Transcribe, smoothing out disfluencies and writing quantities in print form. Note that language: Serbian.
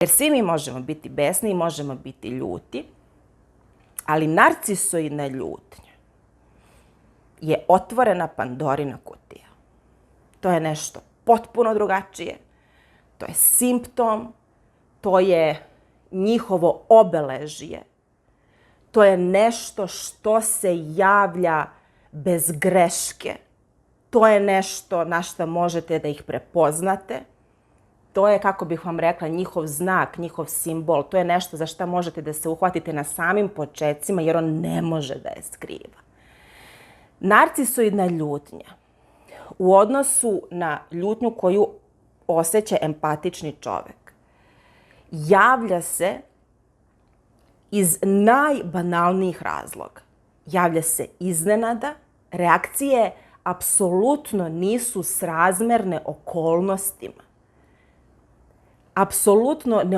Jer svi mi možemo biti besni i možemo biti ljuti, ali narcisoidna ljutnja je otvorena Pandorina kutija. To je nešto potpuno drugačije. To je simptom, to je njihovo obeležje. To je nešto što se javlja bez greške. To je nešto na što možete da ih prepoznate. To je, kako bih vam rekla, njihov znak, njihov simbol. To je nešto za što možete da se uhvatite na samim počecima, jer on ne može da je skriva. Narcisoidna ljutnja u odnosu na ljutnju koju osjeća empatični čovek javlja se iz najbanalnijih razloga. Javlja se iznenada, reakcije apsolutno nisu srazmerne okolnostima. Apsolutno ne